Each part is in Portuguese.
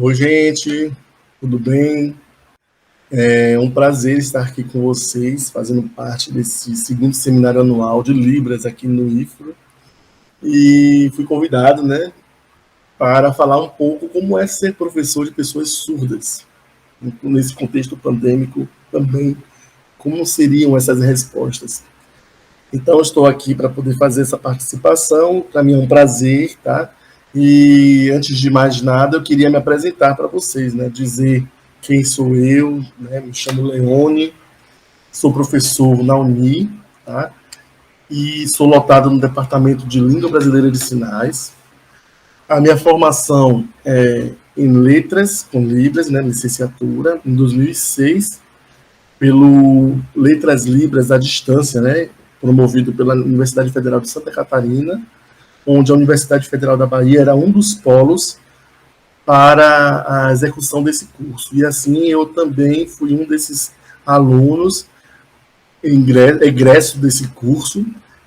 Oi, gente, tudo bem? É um prazer estar aqui com vocês, fazendo parte desse segundo seminário anual de Libras aqui no IFRA. E fui convidado, né, para falar um pouco como é ser professor de pessoas surdas. Nesse contexto pandêmico também, como seriam essas respostas. Então, eu estou aqui para poder fazer essa participação, para mim é um prazer, tá? E antes de mais nada, eu queria me apresentar para vocês, né? Dizer quem sou eu, né? Me chamo Leone, sou professor na Uni, tá? E sou lotado no Departamento de Língua Brasileira de Sinais. A minha formação é em Letras com Libras, né? Licenciatura, em 2006, pelo Letras Libras à Distância, né? Promovido pela Universidade Federal de Santa Catarina, onde a Universidade Federal da Bahia era um dos polos para a execução desse curso. E assim eu também fui um desses alunos egresso desse curso.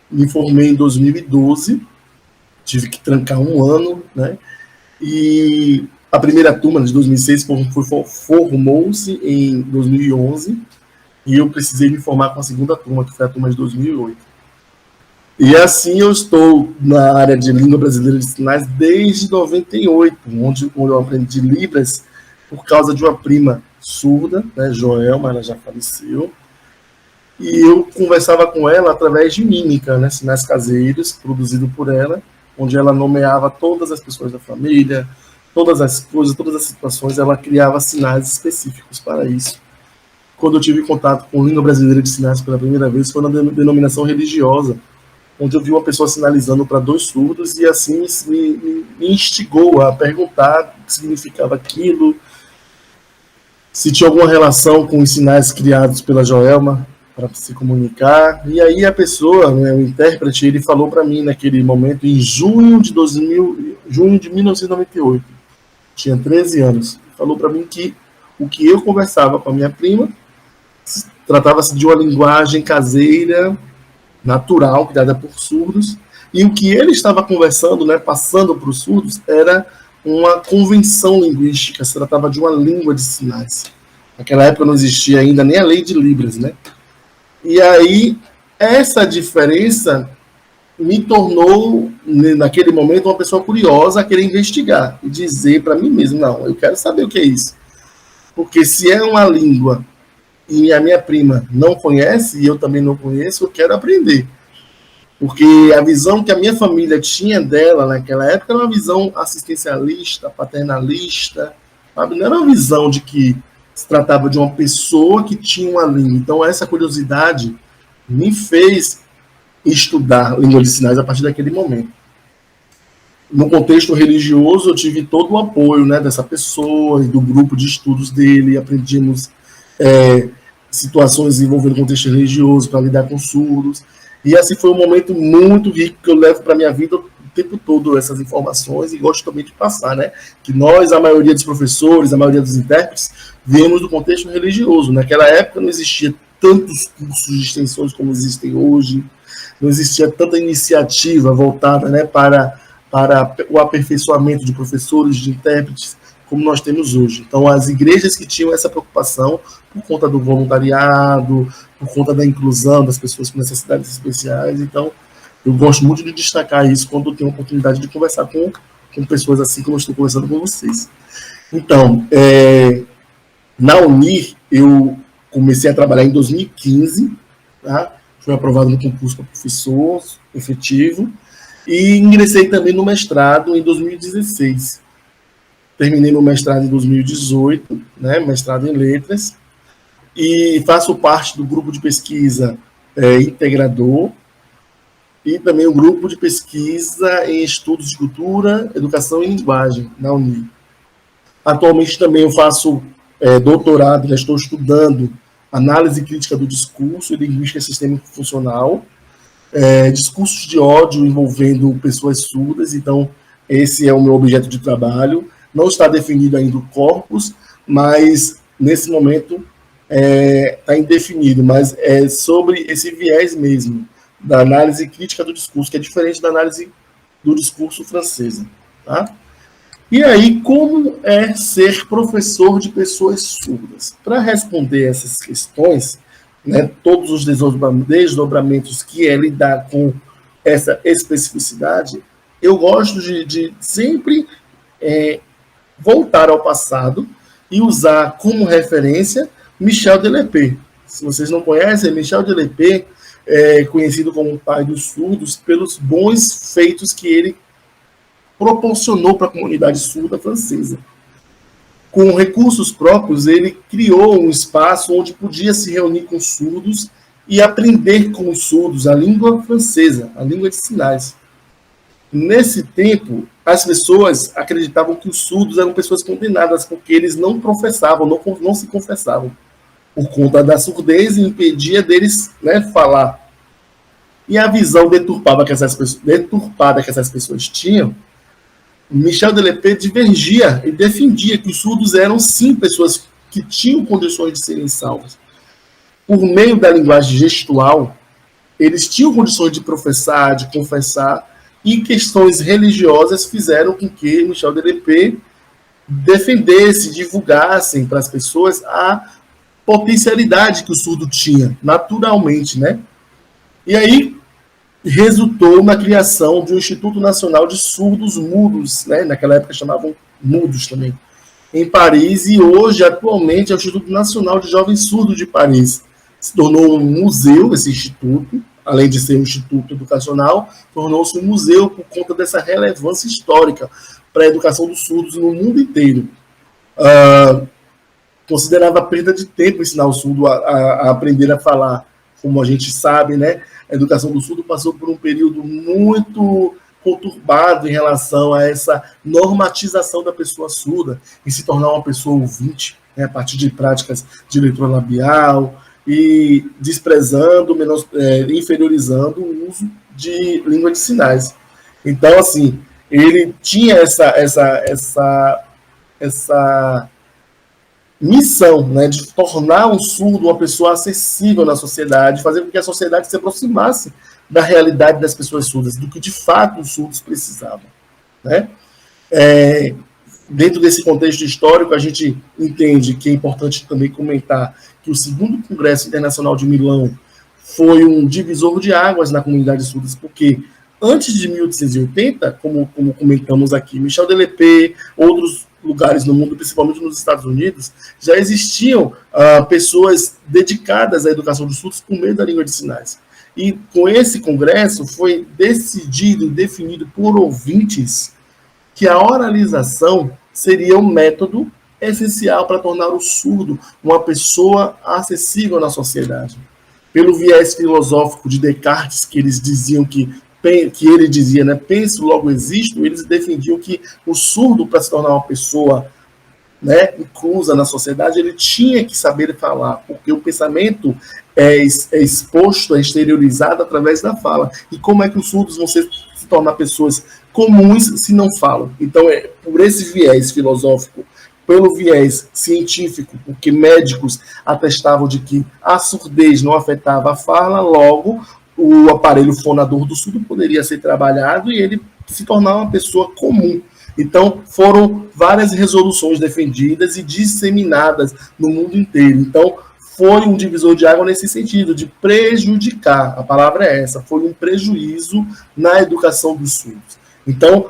Me formei em 2012, tive que trancar um ano, né? E a primeira turma de 2006 formou-se em 2011, e eu precisei me formar com a segunda turma, que foi a turma de 2008. E assim eu estou na área de língua brasileira de sinais desde 98, onde eu aprendi Libras por causa de uma prima surda, né, Joelma, ela já faleceu, e eu conversava com ela através de mímica, né, sinais caseiros, produzido por ela, onde ela nomeava todas as pessoas da família, todas as coisas, todas as situações, ela criava sinais específicos para isso. Quando eu tive contato com língua brasileira de sinais pela primeira vez, foi na denominação religiosa, onde eu vi uma pessoa sinalizando para dois surdos, e assim me instigou a perguntar o que significava aquilo, se tinha alguma relação com os sinais criados pela Joelma para se comunicar. E aí a pessoa, né, o intérprete, ele falou para mim naquele momento, em junho de 1998, tinha 13 anos, falou para mim que o que eu conversava com a minha prima tratava-se de uma linguagem caseira, natural, criada por surdos, e o que ele estava conversando, né, passando para os surdos, era uma convenção linguística, se tratava de uma língua de sinais. Naquela época não existia ainda nem a lei de Libras, né? E aí, essa diferença me tornou, naquele momento, uma pessoa curiosa a querer investigar e dizer para mim mesmo, não, eu quero saber o que é isso. Porque se é uma língua e a minha prima não conhece, e eu também não conheço, eu quero aprender. Porque a visão que a minha família tinha dela naquela época era uma visão assistencialista, paternalista, sabe? Não era uma visão de que se tratava de uma pessoa que tinha uma língua. Então, essa curiosidade me fez estudar língua de sinais a partir daquele momento. No contexto religioso, eu tive todo o apoio, né, dessa pessoa e do grupo de estudos dele, aprendimos situações envolvendo o contexto religioso para lidar com surdos, e assim foi um momento muito rico que eu levo para a minha vida o tempo todo, essas informações, e gosto também de passar, né, que nós, a maioria dos professores, a maioria dos intérpretes, viemos do contexto religioso. Naquela época não existia tantos cursos de extensões como existem hoje, não existia tanta iniciativa voltada, né, para o aperfeiçoamento de professores, de intérpretes, como nós temos hoje. Então, as igrejas que tinham essa preocupação por conta do voluntariado, por conta da inclusão das pessoas com necessidades especiais. Então, eu gosto muito de destacar isso quando eu tenho a oportunidade de conversar com pessoas assim como eu estou conversando com vocês. Então, na Unir, eu comecei a trabalhar em 2015, tá? Fui aprovado no concurso para professor efetivo, e ingressei também no mestrado em 2016. Terminei meu mestrado em 2018, né, mestrado em letras, e faço parte do grupo de pesquisa integrador, e também o grupo de pesquisa em estudos de cultura, educação e linguagem, na Uni. Atualmente também eu faço doutorado, já estou estudando análise crítica do discurso e linguística sistêmica funcional, discursos de ódio envolvendo pessoas surdas. Então, esse é o meu objeto de trabalho. Não está definido ainda o corpus, mas nesse momento está indefinido, mas é sobre esse viés mesmo, da análise crítica do discurso, que é diferente da análise do discurso francesa. Tá? E aí, como é ser professor de pessoas surdas? Para responder essas questões, né, todos os desdobramentos que é lidar com essa especificidade, eu gosto de sempre voltar ao passado e usar como referência Michel Delpé. Se vocês não conhecem, Michel Delpé é conhecido como o pai dos surdos pelos bons feitos que ele proporcionou para a comunidade surda francesa. Com recursos próprios, ele criou um espaço onde podia se reunir com surdos e aprender com os surdos a língua francesa, a língua de sinais. Nesse tempo, as pessoas acreditavam que os surdos eram pessoas condenadas, porque eles não professavam, não se confessavam, por conta da surdez e impedia deles, né, falar. E a visão deturpada que essas pessoas tinham, Michel Delpé divergia e defendia que os surdos eram, sim, pessoas que tinham condições de serem salvas. Por meio da linguagem gestual, eles tinham condições de professar, de confessar, e questões religiosas fizeram com que Michel Delpé defendesse, divulgassem para as pessoas a potencialidade que o surdo tinha, naturalmente, né? E aí resultou na criação de um Instituto Nacional de Surdos Mudos, né? Naquela época chamavam mudos também, em Paris, e hoje, atualmente, é o Instituto Nacional de Jovens Surdos de Paris. Se tornou um museu, esse instituto, além de ser um instituto educacional, tornou-se um museu por conta dessa relevância histórica para a educação dos surdos no mundo inteiro. Considerava perda de tempo ensinar o surdo a aprender a falar, como a gente sabe, né? A educação do surdo passou por um período muito conturbado em relação a essa normatização da pessoa surda e se tornar uma pessoa ouvinte, né, a partir de práticas de leitura labial e desprezando, inferiorizando o uso de língua de sinais. Então, assim, ele tinha essa missão, né, de tornar um surdo uma pessoa acessível na sociedade, fazer com que a sociedade se aproximasse da realidade das pessoas surdas, do que de fato os surdos precisavam, né? Dentro desse contexto histórico, a gente entende que é importante também comentar que o segundo Congresso Internacional de Milão foi um divisor de águas na comunidade surda, porque antes de 1880, como comentamos aqui, Michel Delpé, outros lugares no mundo, principalmente nos Estados Unidos, já existiam pessoas dedicadas à educação dos surdos por meio da língua de sinais. E com esse congresso foi decidido, definido por ouvintes, que a oralização seria um método essencial para tornar o surdo uma pessoa acessível na sociedade. Pelo viés filosófico de Descartes, que eles diziam que ele dizia, né, penso, logo existo, eles defendiam que o surdo, para se tornar uma pessoa, né, inclusa na sociedade, ele tinha que saber falar, porque o pensamento é exposto, é exteriorizado através da fala. E como é que os surdos vão se tornar pessoas comuns se não falam? Então, por esse viés filosófico, pelo viés científico, porque médicos atestavam de que a surdez não afetava a fala, logo o aparelho fonador do surdo poderia ser trabalhado e ele se tornar uma pessoa comum. Então, foram várias resoluções defendidas e disseminadas no mundo inteiro. Então, foi um divisor de água nesse sentido, de prejudicar, a palavra é essa, foi um prejuízo na educação dos surdos. Então,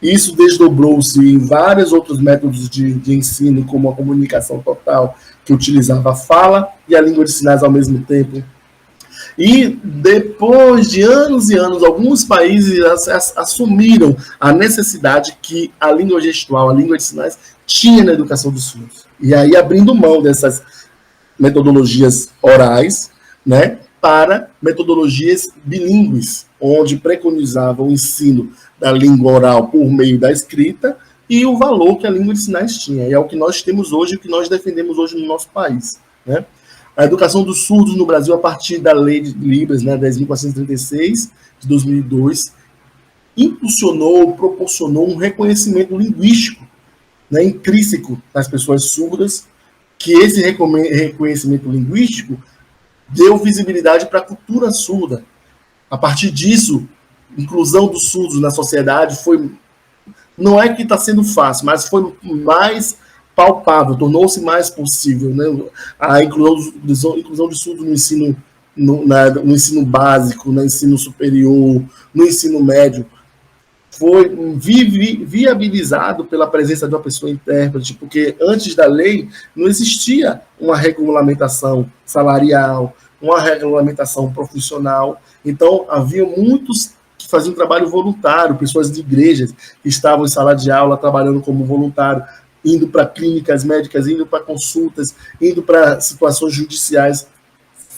isso desdobrou-se em vários outros métodos de ensino, como a comunicação total, que utilizava a fala e a língua de sinais ao mesmo tempo. E depois de anos e anos, alguns países assumiram a necessidade que a língua gestual, a língua de sinais, tinha na educação dos surdos. E aí abrindo mão dessas metodologias orais, né, para metodologias bilíngues, onde preconizava o ensino da língua oral por meio da escrita e o valor que a língua de sinais tinha. E é o que nós temos hoje, o que nós defendemos hoje no nosso país, né? A educação dos surdos no Brasil, a partir da Lei de Libras, né, 10.436, de 2002, impulsionou, proporcionou um reconhecimento linguístico, né, intrínseco das pessoas surdas, que esse reconhecimento linguístico deu visibilidade para a cultura surda. A partir disso, a inclusão dos surdos na sociedade foi não é que está sendo fácil, mas foi mais palpável, tornou-se mais possível, né? A inclusão de surdos no ensino, no ensino básico, no ensino superior, no ensino médio, foi viabilizado pela presença de uma pessoa intérprete, porque antes da lei não existia uma regulamentação salarial, uma regulamentação profissional. Então, havia muitos que faziam trabalho voluntário, pessoas de igrejas que estavam em sala de aula trabalhando como voluntário, indo para clínicas médicas, indo para consultas, indo para situações judiciais,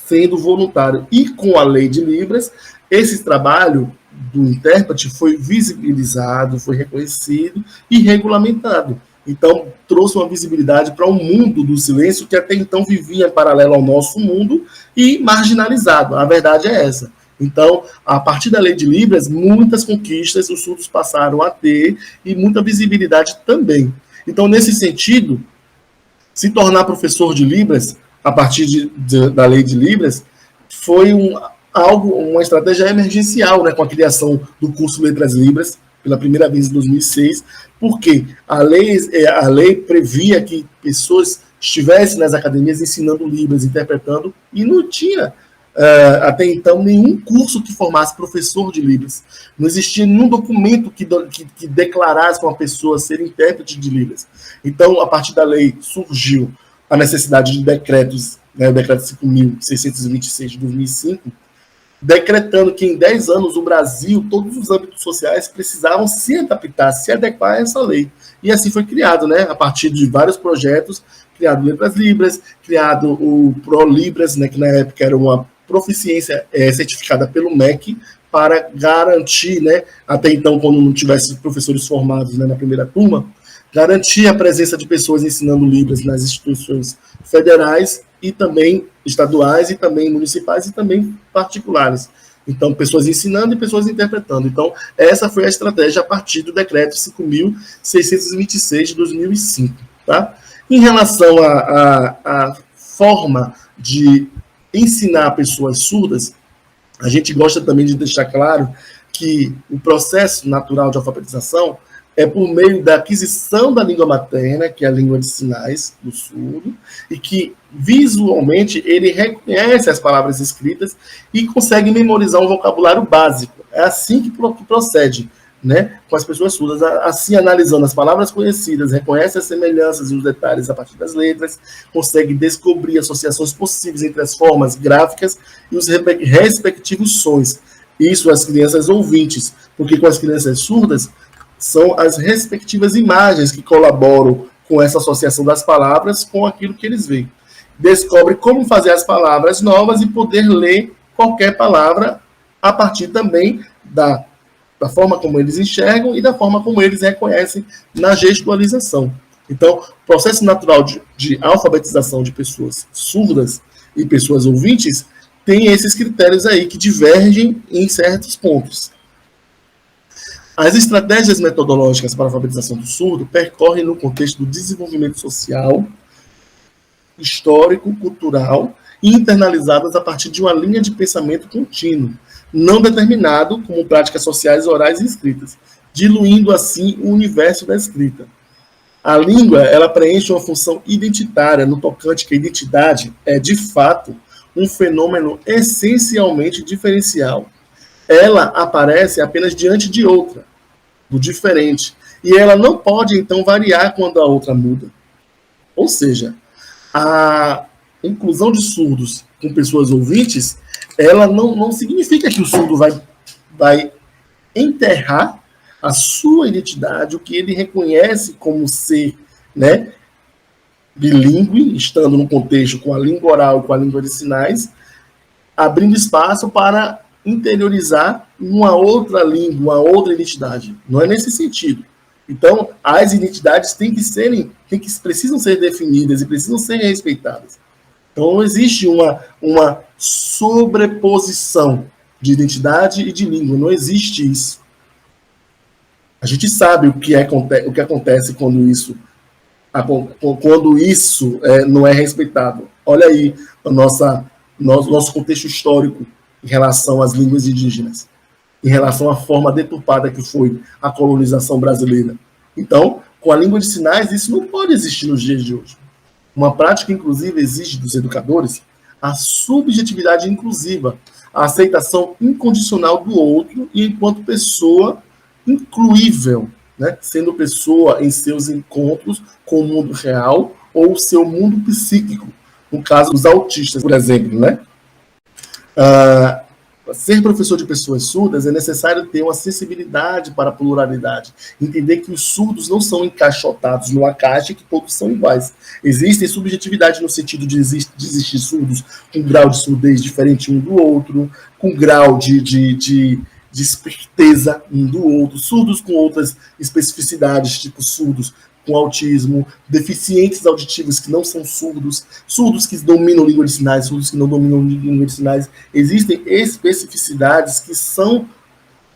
sendo voluntário. E com a lei de Libras, esse trabalho do intérprete foi visibilizado, foi reconhecido e regulamentado. Então, trouxe uma visibilidade para um mundo do silêncio que até então vivia em paralelo ao nosso mundo e marginalizado. A verdade é essa. Então, a partir da lei de Libras, muitas conquistas os surdos passaram a ter e muita visibilidade também. Então, nesse sentido, se tornar professor de Libras, a partir da lei de Libras, foi uma estratégia emergencial, né, com a criação do curso Letras Libras, pela primeira vez em 2006, porque a lei previa que pessoas estivessem nas academias ensinando Libras, interpretando, e não tinha até então nenhum curso que formasse professor de Libras. Não existia nenhum documento que declarasse para uma pessoa ser intérprete de Libras. Então, a partir da lei, surgiu a necessidade de decretos, né, o decreto 5.626 de 2005, decretando que em 10 anos o Brasil, todos os âmbitos sociais precisavam se adaptar, se adequar a essa lei. E assim foi criado, né, a partir de vários projetos, criado Letras Libras, criado o Pro Libras, né, que na época era uma proficiência certificada pelo MEC, para garantir, né, até então, quando não tivesse professores formados, né, na primeira turma, garantir a presença de pessoas ensinando Libras nas instituições federais e também estaduais, e também municipais, e também particulares. Então, pessoas ensinando e pessoas interpretando. Então, essa foi a estratégia a partir do decreto 5.626 de 2005. Tá? Em relação à forma de ensinar pessoas surdas, a gente gosta também de deixar claro que o processo natural de alfabetização é por meio da aquisição da língua materna, que é a língua de sinais do surdo, e que visualmente ele reconhece as palavras escritas e consegue memorizar um vocabulário básico. É assim que procede, né, com as pessoas surdas, assim analisando as palavras conhecidas, reconhece as semelhanças e os detalhes a partir das letras, consegue descobrir associações possíveis entre as formas gráficas e os respectivos sons. Isso as crianças ouvintes, porque com as crianças surdas são as respectivas imagens que colaboram com essa associação das palavras com aquilo que eles veem. Descobre como fazer as palavras novas e poder ler qualquer palavra a partir também da forma como eles enxergam e da forma como eles reconhecem na gestualização. Então, o processo natural de alfabetização de pessoas surdas e pessoas ouvintes tem esses critérios aí que divergem em certos pontos. As estratégias metodológicas para a alfabetização do surdo percorrem no contexto do desenvolvimento social, histórico, cultural e internalizadas a partir de uma linha de pensamento contínuo, não determinado como práticas sociais, orais e escritas, diluindo assim o universo da escrita. A língua, ela preenche uma função identitária no tocante que a identidade é, de fato, um fenômeno essencialmente diferencial. Ela aparece apenas diante de outra, do diferente, e ela não pode, então, variar quando a outra muda. Ou seja, a inclusão de surdos com pessoas ouvintes, ela não significa que o surdo vai enterrar a sua identidade, o que ele reconhece como ser, né, bilíngue, estando no contexto com a língua oral e com a língua de sinais, abrindo espaço para interiorizar uma outra língua, uma outra identidade. Não é nesse sentido. Então, as identidades precisam ser definidas e precisam ser respeitadas. Então, não existe uma sobreposição de identidade e de língua. Não existe isso. A gente sabe o que acontece quando isso não é respeitado. Olha aí o nosso contexto histórico em relação às línguas indígenas, em relação à forma deturpada que foi a colonização brasileira. Então, com a língua de sinais, isso não pode existir nos dias de hoje. Uma prática, inclusive, exige dos educadores a subjetividade inclusiva, a aceitação incondicional do outro e enquanto pessoa incluível, né? Sendo pessoa em seus encontros com o mundo real ou o seu mundo psíquico. No caso dos autistas, por exemplo, né? Ser professor de pessoas surdas é necessário ter uma sensibilidade para a pluralidade, entender que os surdos não são encaixotados numa caixa e que todos são iguais. Existem subjetividade no sentido de existir surdos com grau de surdez diferente um do outro, com grau de esperteza um do outro, surdos com outras especificidades, tipo surdos com autismo, deficientes auditivos que não são surdos, surdos que dominam língua de sinais, surdos que não dominam língua de sinais. Existem especificidades que são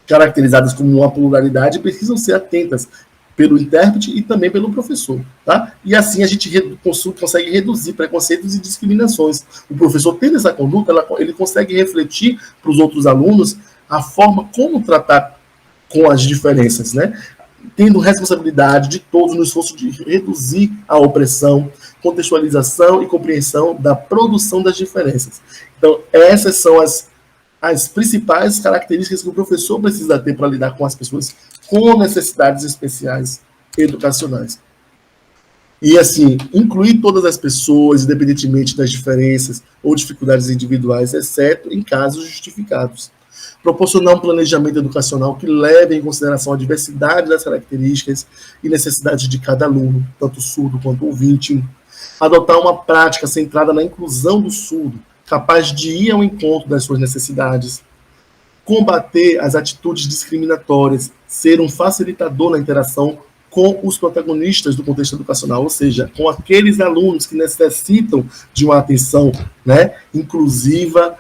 caracterizadas como uma pluralidade e precisam ser atentas pelo intérprete e também pelo professor, tá? E assim a gente consegue reduzir preconceitos e discriminações. O professor, tendo essa conduta, ele consegue refletir para os outros alunos a forma como tratar com as diferenças, né? Tendo responsabilidade de todos no esforço de reduzir a opressão, contextualização e compreensão da produção das diferenças. Então, essas são as principais características que o professor precisa ter para lidar com as pessoas com necessidades especiais educacionais. E, assim, incluir todas as pessoas, independentemente das diferenças ou dificuldades individuais, exceto em casos justificados. Proporcionar um planejamento educacional que leve em consideração a diversidade das características e necessidades de cada aluno, tanto surdo quanto ouvinte. Adotar uma prática centrada na inclusão do surdo, capaz de ir ao encontro das suas necessidades. Combater as atitudes discriminatórias, ser um facilitador na interação com os protagonistas do contexto educacional, ou seja, com aqueles alunos que necessitam de uma atenção, né, inclusiva,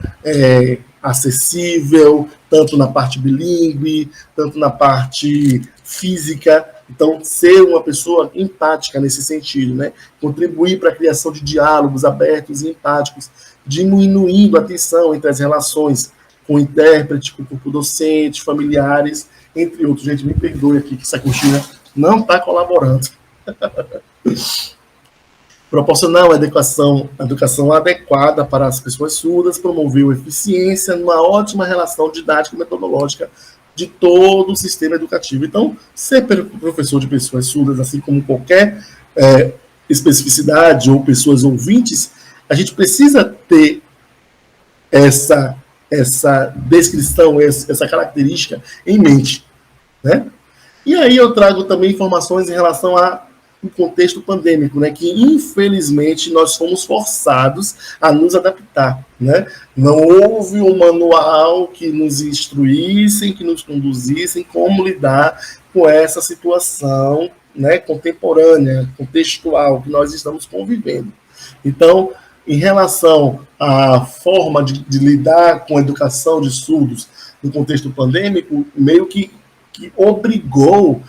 acessível, tanto na parte bilíngue, tanto na parte física. Então, ser uma pessoa empática nesse sentido, né? Contribuir para a criação de diálogos abertos e empáticos, diminuindo a tensão entre as relações com o intérprete, com o corpo docente, familiares, entre outros. Gente, me perdoe aqui que essa coxinha não está colaborando. Proporcionar uma educação adequada para as pessoas surdas, promover a eficiência numa ótima relação didática e metodológica de todo o sistema educativo. Então, ser professor de pessoas surdas, assim como qualquer especificidade ou pessoas ouvintes, a gente precisa ter essa descrição, essa característica em mente, né? E aí eu trago também informações em relação ao contexto pandêmico, né, que infelizmente nós fomos forçados a nos adaptar, né? Não houve um manual que nos instruíssem, que nos conduzissem como lidar com essa situação, né, contemporânea, contextual que nós estamos convivendo. Então, em relação à forma de lidar com a educação de surdos no contexto pandêmico, meio que obrigou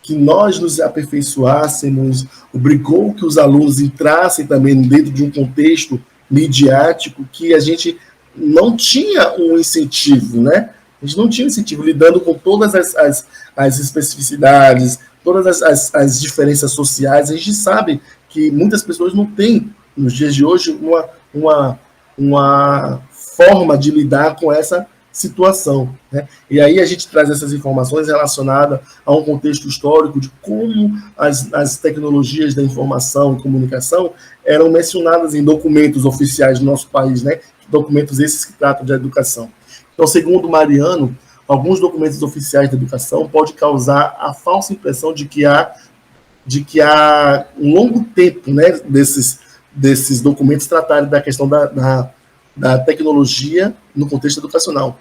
que nós nos aperfeiçoássemos, obrigou que os alunos entrassem também dentro de um contexto midiático que a gente não tinha um incentivo, né? A gente não tinha incentivo, lidando com todas as especificidades, todas as diferenças sociais. A gente sabe que muitas pessoas não têm, nos dias de hoje, uma forma de lidar com essa situação, né? E aí a gente traz essas informações relacionadas a um contexto histórico de como as tecnologias da informação e comunicação eram mencionadas em documentos oficiais do nosso país, né? Documentos esses que tratam de educação. Então, segundo Mariano, alguns documentos oficiais da educação podem causar a falsa impressão de que há um longo tempo, né, desses documentos tratarem da questão da tecnologia no contexto educacional.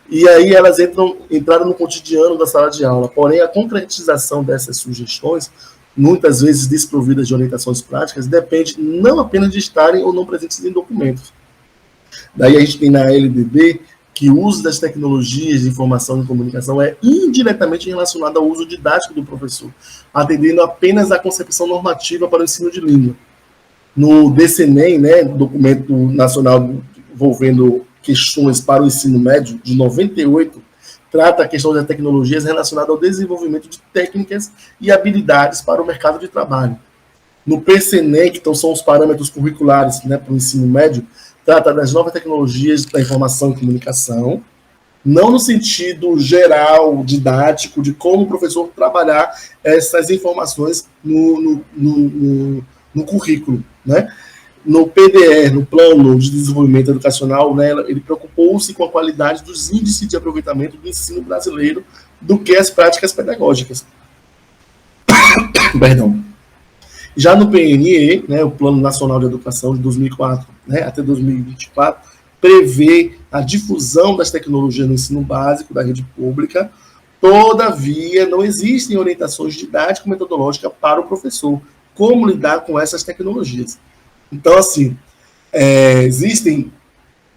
E aí elas entraram no cotidiano da sala de aula. Porém, a concretização dessas sugestões, muitas vezes desprovidas de orientações práticas, depende não apenas de estarem ou não presentes em documentos. Daí a gente tem na LDB que o uso das tecnologias de informação e comunicação é indiretamente relacionado ao uso didático do professor, atendendo apenas à concepção normativa para o ensino de língua. No DCNEM, né, Documento Nacional envolvendo questões para o ensino médio, de 98, trata a questão das tecnologias relacionada ao desenvolvimento de técnicas e habilidades para o mercado de trabalho. No PCNEC, então são os parâmetros curriculares, né, para o ensino médio, trata das novas tecnologias da informação e comunicação, não no sentido geral, didático, de como o professor trabalhar essas informações no currículo, né? No PDE, no Plano de Desenvolvimento Educacional, né, ele preocupou-se com a qualidade dos índices de aproveitamento do ensino brasileiro do que as práticas pedagógicas. Perdão. Já no PNE, né, o Plano Nacional de Educação de 2004, né, até 2024, prevê a difusão das tecnologias no ensino básico da rede pública. Todavia, não existem orientações didático-metodológicas para o professor como lidar com essas tecnologias. Então, assim, existem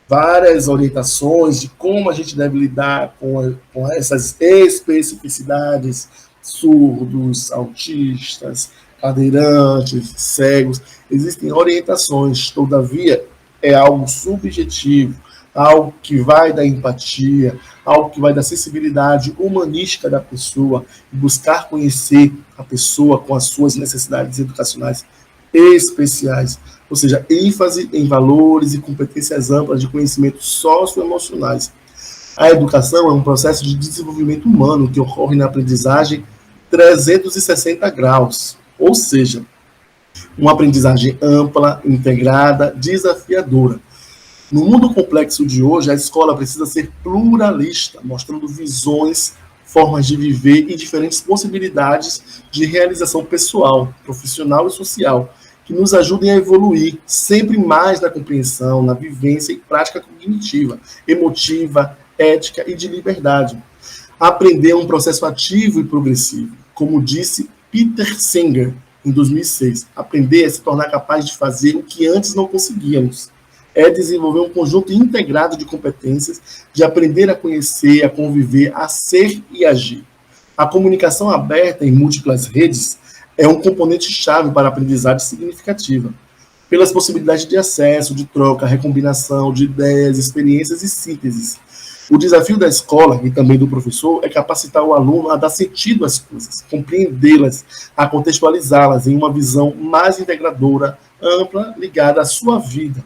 várias orientações de como a gente deve lidar com essas especificidades, surdos, autistas, cadeirantes, cegos. Existem orientações, todavia, é algo subjetivo, algo que vai da empatia, algo que vai da sensibilidade humanística da pessoa, buscar conhecer a pessoa com as suas necessidades educacionais especiais, ou seja, ênfase em valores e competências amplas de conhecimentos socioemocionais. A educação é um processo de desenvolvimento humano que ocorre na aprendizagem 360 graus, ou seja, uma aprendizagem ampla, integrada, desafiadora. No mundo complexo de hoje, a escola precisa ser pluralista, mostrando visões, formas de viver e diferentes possibilidades de realização pessoal, profissional e social, que nos ajudem a evoluir sempre mais na compreensão, na vivência e prática cognitiva, emotiva, ética e de liberdade. Aprender é um processo ativo e progressivo. Como disse Peter Singer, em 2006, aprender é se tornar capaz de fazer o que antes não conseguíamos. É desenvolver um conjunto integrado de competências, de aprender a conhecer, a conviver, a ser e agir. A comunicação aberta em múltiplas redes é um componente-chave para a aprendizagem significativa, pelas possibilidades de acesso, de troca, recombinação de ideias, experiências e sínteses. O desafio da escola e também do professor é capacitar o aluno a dar sentido às coisas, compreendê-las, a contextualizá-las em uma visão mais integradora, ampla, ligada à sua vida.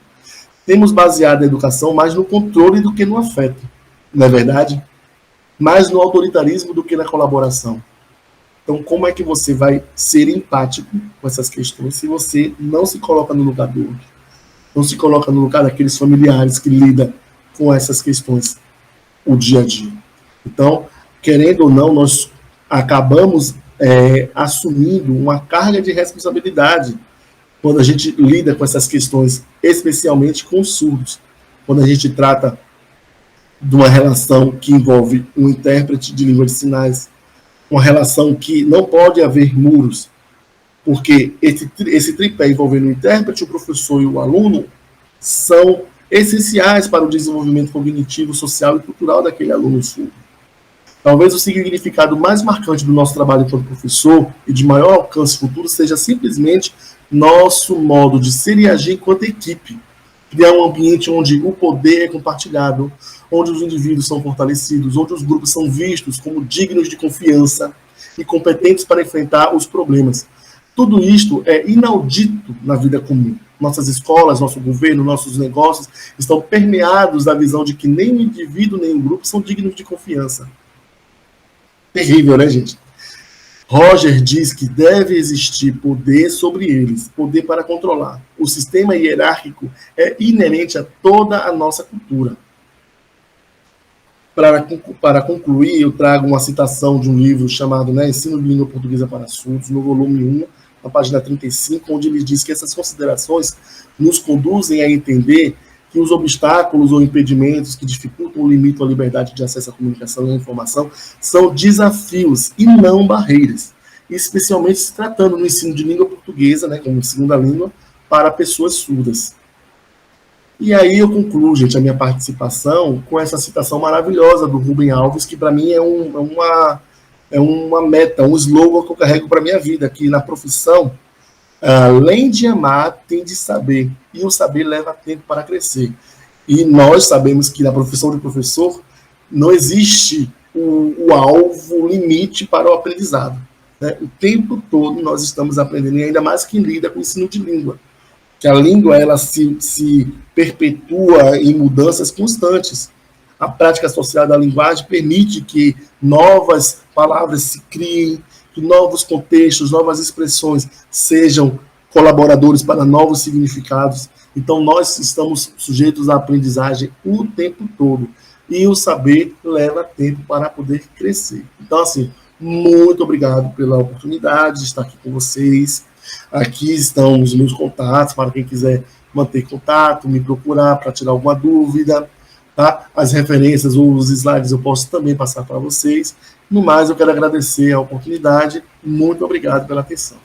Temos baseado a educação mais no controle do que no afeto, não é verdade? Mais no autoritarismo do que na colaboração. Então, como é que você vai ser empático com essas questões se você não se coloca no lugar do outro? Não se coloca no lugar daqueles familiares que lidam com essas questões o dia a dia. Então, querendo ou não, nós acabamos assumindo uma carga de responsabilidade quando a gente lida com essas questões, especialmente com os surdos. Quando a gente trata de uma relação que envolve um intérprete de língua de sinais, uma relação que não pode haver muros, porque esse tripé envolvendo o intérprete, o professor e o aluno são essenciais para o desenvolvimento cognitivo, social e cultural daquele aluno surdo. Talvez o significado mais marcante do nosso trabalho enquanto professor e de maior alcance futuro seja simplesmente nosso modo de ser e agir enquanto equipe. Criar um ambiente onde o poder é compartilhado, onde os indivíduos são fortalecidos, onde os grupos são vistos como dignos de confiança e competentes para enfrentar os problemas. Tudo isto é inaudito na vida comum. Nossas escolas, nosso governo, nossos negócios estão permeados da visão de que nem o indivíduo nem o grupo são dignos de confiança. Terrível, né, gente? Roger diz que deve existir poder sobre eles, poder para controlar. O sistema hierárquico é inerente a toda a nossa cultura. Para concluir, eu trago uma citação de um livro chamado, né, Ensino de Língua Portuguesa para Surdos, no volume 1, na página 35, onde ele diz que essas considerações nos conduzem a entender que os obstáculos ou impedimentos que dificultam ou limitam a liberdade de acesso à comunicação e à informação são desafios e não barreiras, especialmente se tratando no ensino de língua portuguesa, né, como segunda língua, para pessoas surdas. E aí eu concluo, gente, a minha participação com essa citação maravilhosa do Rubem Alves, que para mim é uma meta, um slogan que eu carrego para a minha vida, que na profissão, além de amar, tem de saber. E o saber leva tempo para crescer. E nós sabemos que na profissão de professor não existe o alvo, o limite para o aprendizado. Né? O tempo todo nós estamos aprendendo, e ainda mais quem lida com o ensino de língua, que a língua ela se perpetua em mudanças constantes. A prática associada à linguagem permite que novas palavras se criem, que novos contextos, novas expressões sejam colaboradores para novos significados. Então, nós estamos sujeitos à aprendizagem o tempo todo. E o saber leva tempo para poder crescer. Então, assim, muito obrigado pela oportunidade de estar aqui com vocês. Aqui estão os meus contatos, para quem quiser manter contato, me procurar para tirar alguma dúvida. Tá? As referências ou os slides eu posso também passar para vocês. No mais, eu quero agradecer a oportunidade. Muito obrigado pela atenção.